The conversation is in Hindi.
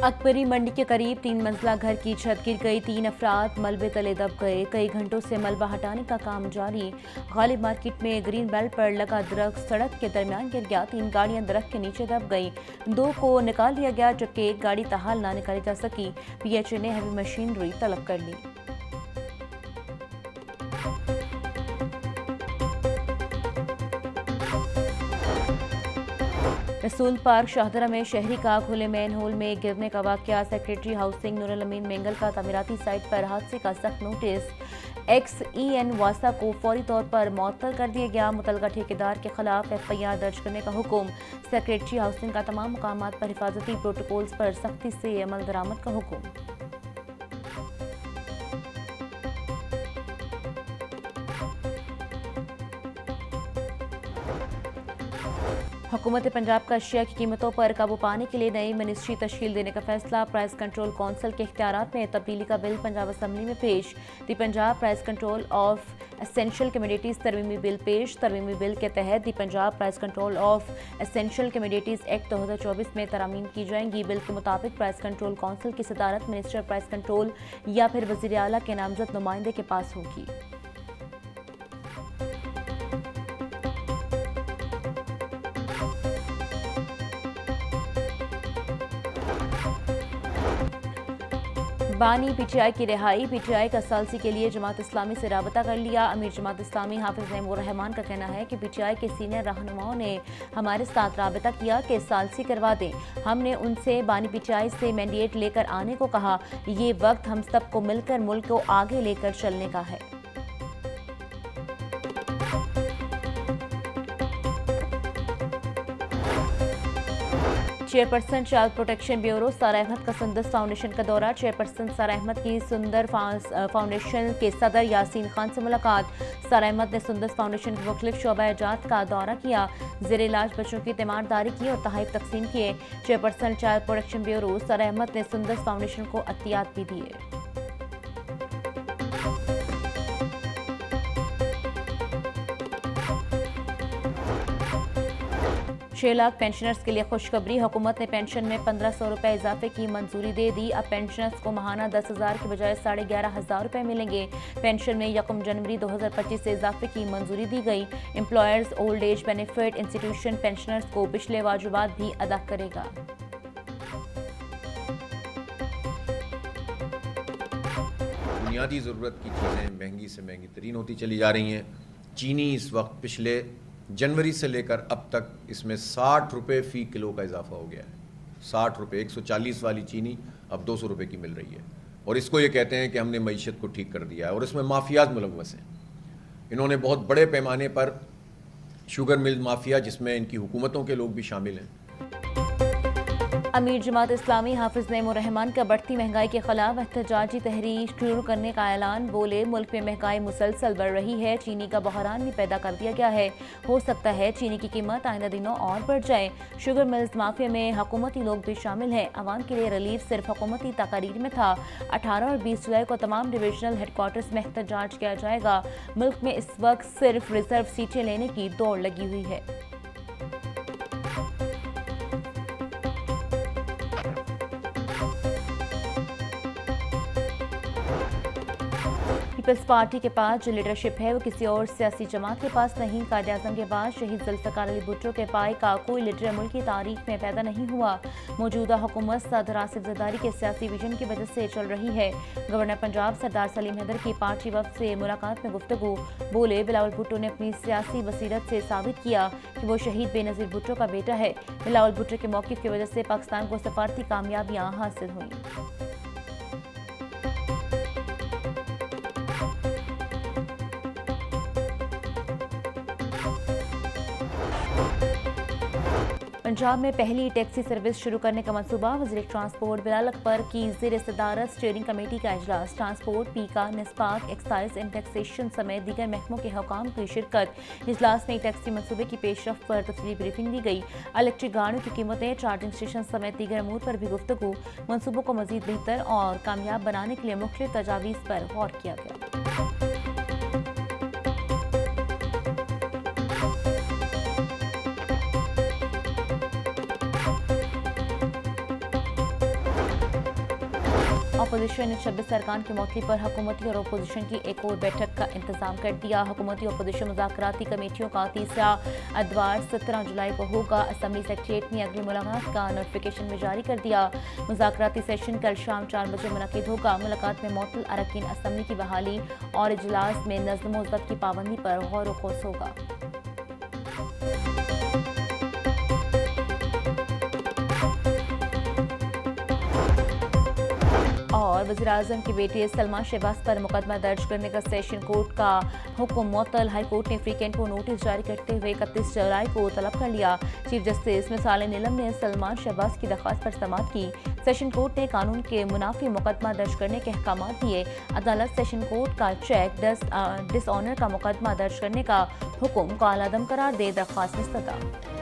अकबरी मंडी के करीब 3 मंजिला घर की छत गिर गई, 3 अफराद मलबे तले दब गए। कई घंटों से मलबा हटाने का काम जारी। गालिब मार्केट में ग्रीन बेल्ट पर लगा दरख्त सड़क के दरमियान गिर गया, 3 गाड़ियां दरख्त के नीचे दब गई। 2 को निकाल लिया गया जबकि एक गाड़ी ताहाल ना निकाली जा सकी। PHA ने हैवी मशीनरी तलब कर ली। रसूल पार्क शाहदरा में शहरी का खुले मैन होल में गिरने का वाकया। सेक्रेटरी हाउसिंग नूरुल अमीन मेंगल का तामीराती साइट पर हादसे का सख्त नोटिस। XEN वासा को फौरी तौर पर मुअत्तल कर दिया गया। मुतलका ठेकेदार के खिलाफ FIR दर्ज करने का हुक्म। सेक्रेटरी हाउसिंग का तमाम मकामात पर हिफाजती प्रोटोकॉल्स पर सख्ती से अमल दरामद का हुक्म। हुकूमत पंजाब का अशिया की कीमतों पर काबू पाने के लिए नई मिनिस्ट्री तश्कील देने का फैसला। प्राइस कंट्रोल कौंसिल के इख्तियारात में तब्दीली का बिल पंजाब असम्बली में पेश। The Punjab price control of essential commodities तरमीमी बिल पेश। तरमीमी बिल के तहत the Punjab price control of essential commodities act 2024 में तरमीम की जाएंगी। बिल के मुताबिक प्राइस कंट्रोल कौंसिल की सदारत मिनिस्टर प्राइस कंट्रोल या फिर वज़ीर आला के नामजद नुमाइंदे के पास होगी। बानी PTI की रिहाई। PTI का सालसी के लिए जमात इस्लामी से राबता कर लिया। अमीर जमात इस्लामी हाफिज नईमुर रहमान का कहना है कि PTI के सीनियर रहनुमाओं ने हमारे साथ राबता किया कि सालसी करवा दें। हमने उनसे बानी PTI से मैंडेट लेकर आने को कहा। ये वक्त हम सबको मिलकर मुल्क को आगे लेकर चलने का है। चेयरपर्सन चाइल्ड प्रोटेक्शन ब्यूरो सारा अहमद का सुंदर फाउंडेशन का दौरा। चेयरपर्सन सारा अहमद की सुंदर फाउंडेशन के सदर यासीन खान से मुलाकात। सारा अहमद ने सुंदर फाउंडेशन के मुख्तलिफ शोबा जात का दौरा किया, जेर इलाज बच्चों की तीमारदारी की और तहफ़ तकसीम किए। चेयरपर्सन चाइल्ड प्रोटेक्शन ब्यूरो सारा अहमद ने सुंदर फाउंडेशन को अतियात भी दिए। 6 लाख पेंशनर्स के लिए खुशखबरी। हुकूमत ने पेंशन में 1500 रुपए इजाफे की मंजूरी दे दी। अब पेंशनर्स को माहाना 10,000 के बजाय 11,500 रुपए मिलेंगे। पेंशन में 1 जनवरी 2025 से इजाफे की मंजूरी दी गई। Employers old age benefit institution pensioners को पिछले वाजिबात भी अदा करेगा। बुनियादी ज़रूरत की चीज़ें महंगी से महंगी तरीन होती चली जा रही हैं। चीनी इस वक्त पिछले जनवरी से लेकर अब तक इसमें 60 रुपये फ़ी किलो का इजाफा हो गया है। 60 रुपये, 140 वाली चीनी अब 200 रुपये की मिल रही है। और इसको ये कहते हैं कि हमने मईशत को ठीक कर दिया है। और इसमें माफियाज मुलव्वस हैं। इन्होंने बहुत बड़े पैमाने पर शुगर मिल माफिया, जिसमें इनकी हुकूमतों के लोग भी शामिल हैं। अमीर जमात इस्लामी हाफिज नईमुर रहमान का बढ़ती महंगाई के खिलाफ एहतजाजी तहरीक शुरू करने का ऐलान। बोले, मुल्क में महंगाई मुसलसल बढ़ रही है, चीनी का बहरान भी पैदा कर दिया गया है। हो सकता है चीनी की कीमत आइंदा दिनों और बढ़ जाए। शुगर मिल्स माफिया में हुकूमती लोग भी शामिल हैं। अवाम के लिए रिलीफ सिर्फ हुकूमती तकारीर में था। 18 और 20 जुलाई को तमाम डिविजनल हेडक्वार्टर्स में एहतजाज किया जाएगा। मुल्क में इस वक्त सिर्फ रिजर्व सीटें लेने की दौड़ लगी हुई है। पीपल्स पार्टी के पास जो लीडरशिप है वो किसी और सियासी जमात के पास नहीं। कायद-ए-आज़म के बाद शहीद जुल्फ़िकार अली भुट्टो के पाए का कोई लीडर मुल्क की तारीख में पैदा नहीं हुआ। मौजूदा हुकूमत सदर आसिफ ज़रदारी के सियासी विजन की वजह से चल रही है। गवर्नर पंजाब सरदार सलीम हैदर की पार्टी वफ्द से मुलाकात में गुफ्तगू। बोले, बिलावल भुट्टो ने अपनी सियासी बसीरत से साबित किया कि वो शहीद बेनज़ीर भुट्टो का बेटा है। बिलावल भुट्टो के मौक़िफ़ की वजह से पाकिस्तान को सफारती कामयाबियाँ हासिल हुई। पंजाब में पहली टैक्सी सर्विस शुरू करने का मंसूबा। वज़ीर ट्रांसपोर्ट बिलाल अकबर की ज़ेर सदारत स्टीयरिंग कमेटी का इजलास। ट्रांसपोर्ट, पीका, निस्पाक, एक्साइज एंड टैक्सेशन समेत दीगर महकमों के हुकाम की शिरकत। इजलास में टैक्सी मंसूबे की पेशरफ पर तफसीली ब्रीफिंग दी गई। इलेक्ट्रिक गाड़ियों की कीमतें, चार्जिंग स्टेशन समेत दीगर अमूर पर भी गुफ्तगू। मंसूबों को मज़ीद बेहतर और कामयाब बनाने के लिए मुख्तलिफ तजावीज़ पर गौर किया गया। अपोजिशन ने 26 अरकान की मौतली पर हुकूमती और अपोजिशन की एक और बैठक का इंतजाम कर दिया। हुकूमती अपोजिशन मुज़ाकराती कमेटियों का तीसरा अदवार 17 जुलाई को होगा। असम्बली सेक्रेटरीट ने अगली मुलाकात का नोटिफिकेशन में जारी कर दिया। मुज़ाकराती सेशन कल शाम 4 बजे मुनक़िद होगा। मुलाकात में मुअत्तल अरकान असम्बली की बहाली और इजलास में नज़्म व ज़ब्त की पाबंदी पर गौर व खोज होगा। और वज़ीर-ए-आज़म की बेटी सलमा शहबाज पर मुकदमा दर्ज करने का सेशन कोर्ट का हुक्म मुअत्तल। हाई कोर्ट ने फ्रीकेंट को नोटिस जारी करते हुए 31 जुलाई को तलब कर लिया। चीफ जस्टिस मिसाल नीलम ने सलमान शहबाज की दरख्वास्त पर समाअत की। सेशन कोर्ट ने कानून के मुनाफी मुकदमा दर्ज करने के अहकाम दिए। अदालत सेशन कोर्ट का चेक डिसऑनर का मुकदमा दर्ज करने का हुक्म कालादम करार दे दरख्वास्त मुस्तरद।